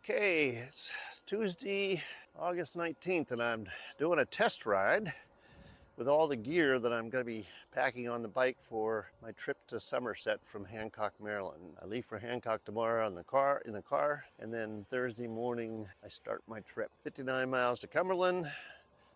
Okay, it's Tuesday, August 19th, and I'm doing a test ride with all the gear that I'm going to be packing on the bike for my trip to Somerset from Hancock, Maryland. I leave for Hancock tomorrow in the car, and then Thursday morning I start my trip. 59 miles to Cumberland.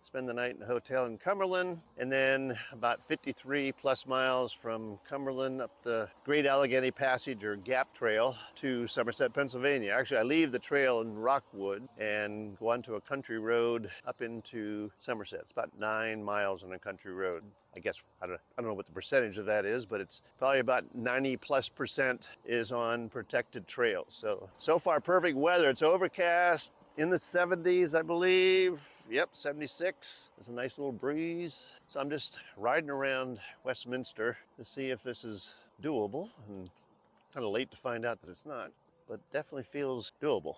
Spend the night in the hotel in Cumberland, and then about 53 plus miles from Cumberland up the Great Allegheny Passage or Gap Trail to Somerset, Pennsylvania. Actually, I leave the trail in Rockwood and go onto a country road up into Somerset. It's about 9 miles on a country road. I guess, I don't know what the percentage of that is, but it's probably about 90+% is on protected trails. So far perfect weather. It's overcast, in the 70s, I believe. Yep, 76. There's a nice little breeze. So I'm just riding around Westminster to see if this is doable. And kind of late to find out that it's not, but definitely feels doable.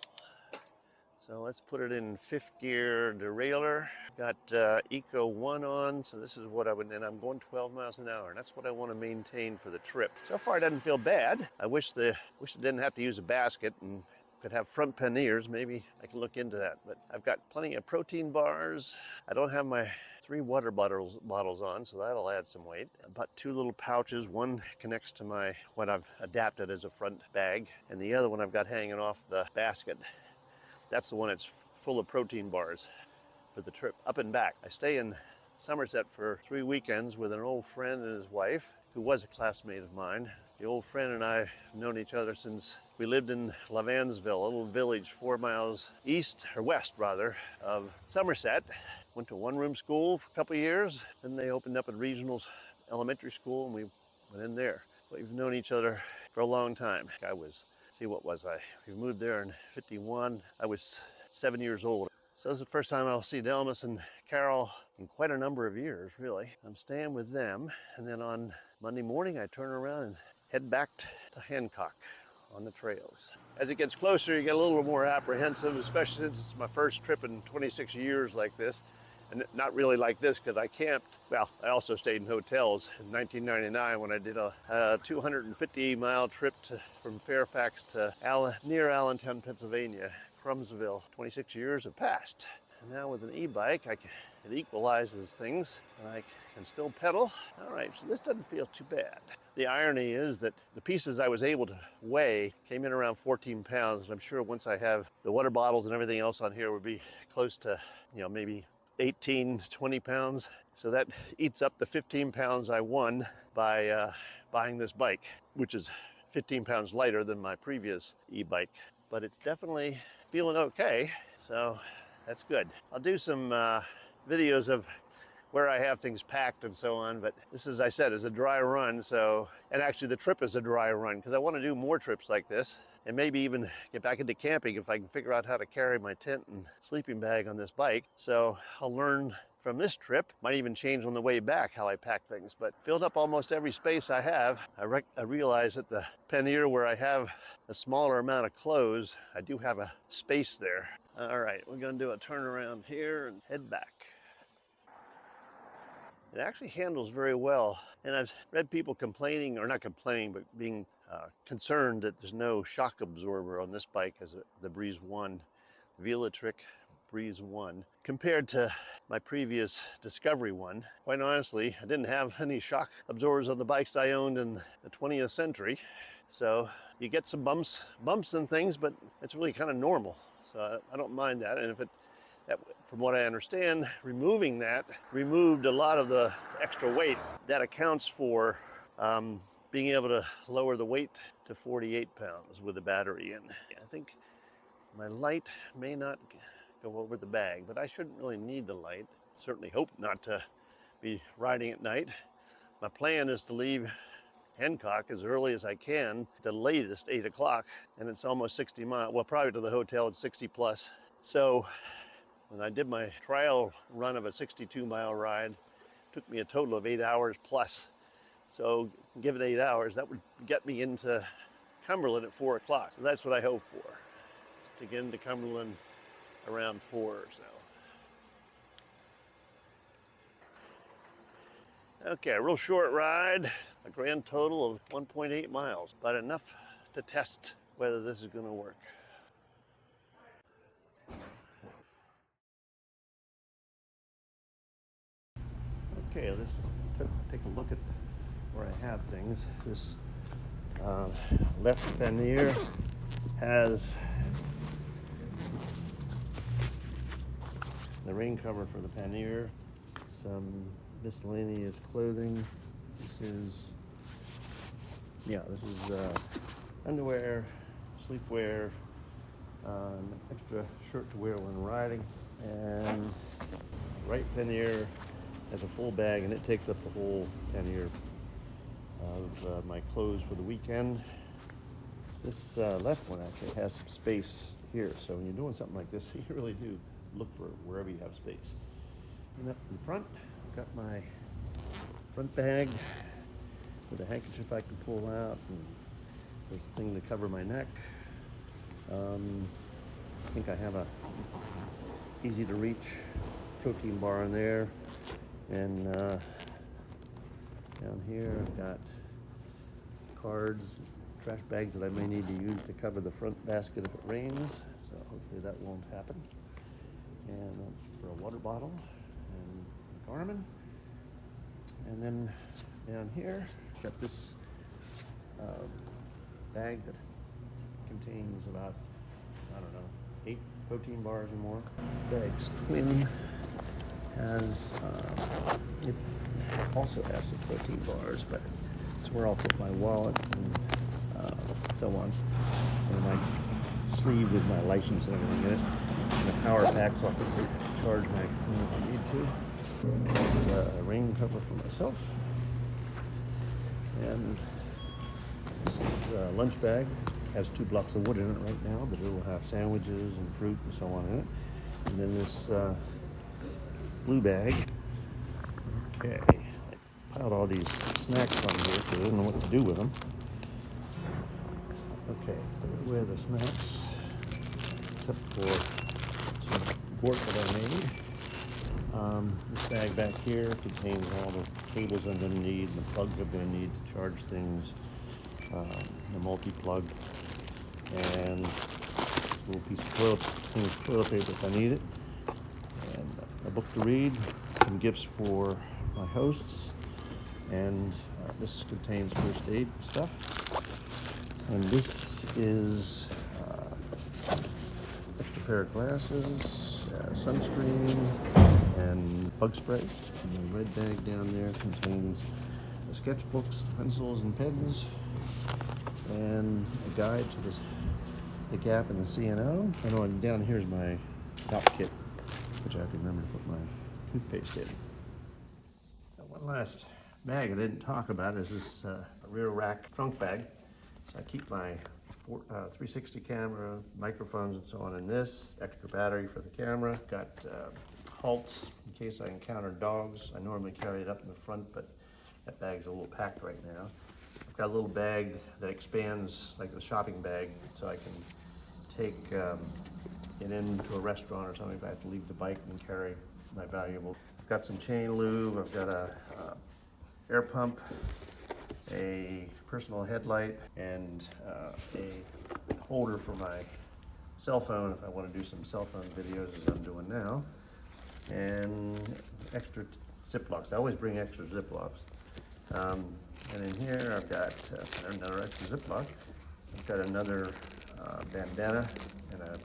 So let's put it in 5th gear derailleur. Got Eco 1 on, so this is what I would, and I'm going 12 miles an hour, and that's what I want to maintain for the trip. So far it doesn't feel bad. I wish it didn't have to use a basket and could have front panniers. Maybe I can look into that. But I've got plenty of protein bars. I don't have my 3 water bottles on, so that'll add some weight. About 2 little pouches. One connects to what I've adapted as a front bag, and the other one I've got hanging off the basket. That's the one that's full of protein bars for the trip up and back. I stay in Somerset for 3 weekends with an old friend and his wife, who was a classmate of mine. The old friend and I have known each other since we lived in Lavansville, a little village 4 miles west of Somerset. Went to one-room school for a couple of years. Then they opened up a regional elementary school and we went in there. We've known each other for a long time. We moved there in 51. I was 7 years old. So this is the first time I'll see Delmas and Carol in quite a number of years, really. I'm staying with them, and then on Monday morning I turn around and head back to Hancock on the trails. As it gets closer, you get a little more apprehensive, especially since it's my first trip in 26 years like this. And not really like this because I camped. Well, I also stayed in hotels in 1999 when I did a 250-mile trip from Fairfax to near Allentown, Pennsylvania, Crumsville. 26 years have passed. And now with an e-bike, it equalizes things and I can still pedal. All right, so this doesn't feel too bad. The irony is that the pieces I was able to weigh came in around 14 pounds. And I'm sure once I have the water bottles and everything else on here would be close to, maybe 18, 20 pounds. So that eats up the 15 pounds I won by buying this bike, which is 15 pounds lighter than my previous e-bike. But it's definitely feeling okay, so that's good. I'll do some videos of where I have things packed and so on, but this, as I said, is a dry run. And actually the trip is a dry run because I want to do more trips like this and maybe even get back into camping if I can figure out how to carry my tent and sleeping bag on this bike. So I'll learn from this trip. Might even change on the way back how I pack things, but filled up almost every space I have. I realize that the pannier where I have a smaller amount of clothes, I do have a space there. All right, we're gonna do a turnaround here and head back. It actually handles very well, and I've read people complaining, or not complaining, but being concerned that there's no shock absorber on this bike as the Breeze 1, Velotric Breeze 1, compared to my previous Discovery 1. Quite honestly, I didn't have any shock absorbers on the bikes I owned in the 20th century, so you get some bumps and things, but it's really kind of normal, so I don't mind that. And from what I understand, removing that removed a lot of the extra weight. That accounts for being able to lower the weight to 48 pounds with the battery in. I think my light may not go over the bag, but I shouldn't really need the light. Certainly hope not to be riding at night. My plan is to leave Hancock as early as I can, the latest 8 o'clock, and it's almost 60 miles. Well, probably to the hotel it's 60 plus. So when I did my trial run of a 62-mile ride, it took me a total of 8 hours plus. So give it 8 hours, that would get me into Cumberland at 4 o'clock. So that's what I hope for, is to get into Cumberland around 4 or so. Okay, a real short ride, a grand total of 1.8 miles, but enough to test whether this is going to work. Okay, let's take a look at where I have things. This left pannier has the rain cover for the pannier, some miscellaneous clothing. This is underwear, sleepwear, an extra shirt to wear when riding, and the right pannier has a full bag, and it takes up the whole pannier of my clothes for the weekend. This left one actually has some space here, so when you're doing something like this, you really do look for wherever you have space. And up in the front, I've got my front bag with a handkerchief I can pull out, and the thing to cover my neck. I think I have a easy to reach protein bar in there, and down here I've got cards, trash bags that I may need to use to cover the front basket if it rains, so hopefully that won't happen. And for a water bottle and a Garmin. And then down here I've got this bag that contains about, I don't know, 8 protein bars or more. Bag's twin has, it also has some protein bars, but it's where I'll put my wallet and so on. And my sleeve with my license and everything in it. And the power pack so I can charge my phone if I need to. And a rain cover for myself. And this is a lunch bag. It has 2 blocks of wood in it right now, but it will have sandwiches and fruit and so on in it. And then this blue bag. Okay, I piled all these snacks on here because I didn't know what to do with them. Okay, put away the snacks, except for some gort that I made. This bag back here contains all the cables I'm going to need, the plugs I'm going to need to charge things, the multi-plug, and a little piece of toilet paper if I need it, and a book to read, some gifts for my hosts, and this contains first aid stuff. And this is extra pair of glasses, sunscreen, and bug spray. And the red bag down there contains the sketchbooks, pencils, and pens, and a guide to the gap and the C&O. And down here is my dot kit, which I have to remember to put my toothpaste in. Now, one last bag I didn't talk about is this rear rack trunk bag. So I keep my 360 camera, microphones and so on in this, extra battery for the camera. Got halts in case I encounter dogs. I normally carry it up in the front, but that bag's a little packed right now. I've got a little bag that expands like the shopping bag, so I can take it into a restaurant or something if I have to leave the bike and carry my valuables. I've got some chain lube, I've got a air pump, a personal headlight, and a holder for my cell phone if I want to do some cell phone videos as I'm doing now, and extra Ziplocs. I always bring extra Ziplocs. And in here I've got another extra Ziploc. I've got another bandana and a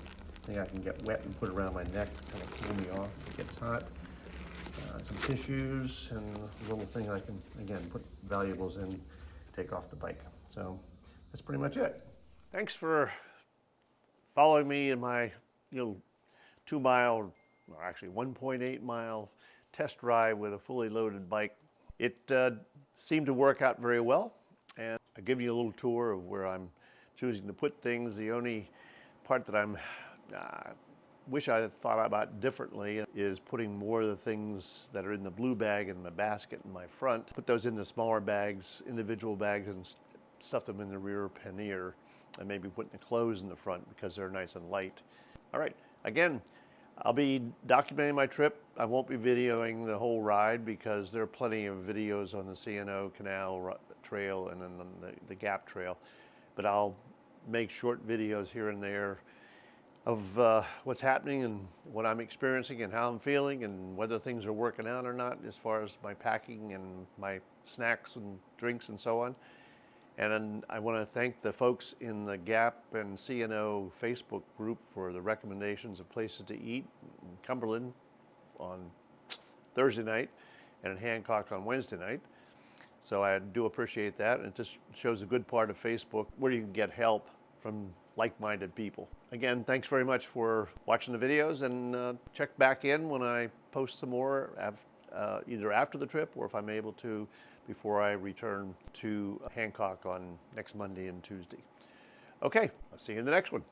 thing I can get wet and put around my neck to kind of cool me off if it gets hot. Some tissues and a little thing I can, again, put valuables in, take off the bike. So that's pretty much it. Thanks for following me in my 2 mile, or actually 1.8 mile test ride with a fully loaded bike. It seemed to work out very well, and I'll give you a little tour of where I'm choosing to put things. The only part that I'm wish I had thought about differently is putting more of the things that are in the blue bag in the basket in my front. Put those into smaller bags, individual bags, and stuff them in the rear pannier, and maybe putting the clothes in the front because they're nice and light. All right, again, I'll be documenting my trip. I won't be videoing the whole ride because there are plenty of videos on the C&O Canal Trail and then the Gap Trail, but I'll make short videos here and there of what's happening and what I'm experiencing and how I'm feeling and whether things are working out or not as far as my packing and my snacks and drinks and so on. And I want to thank the folks in the Gap and CNO Facebook group for the recommendations of places to eat in Cumberland on Thursday night and in Hancock on Wednesday night. So I do appreciate that, and it just shows a good part of Facebook where you can get help from like-minded people. Again, thanks very much for watching the videos, and check back in when I post some more, either after the trip or if I'm able to before I return to Hancock on next Monday and Tuesday. Okay, I'll see you in the next one.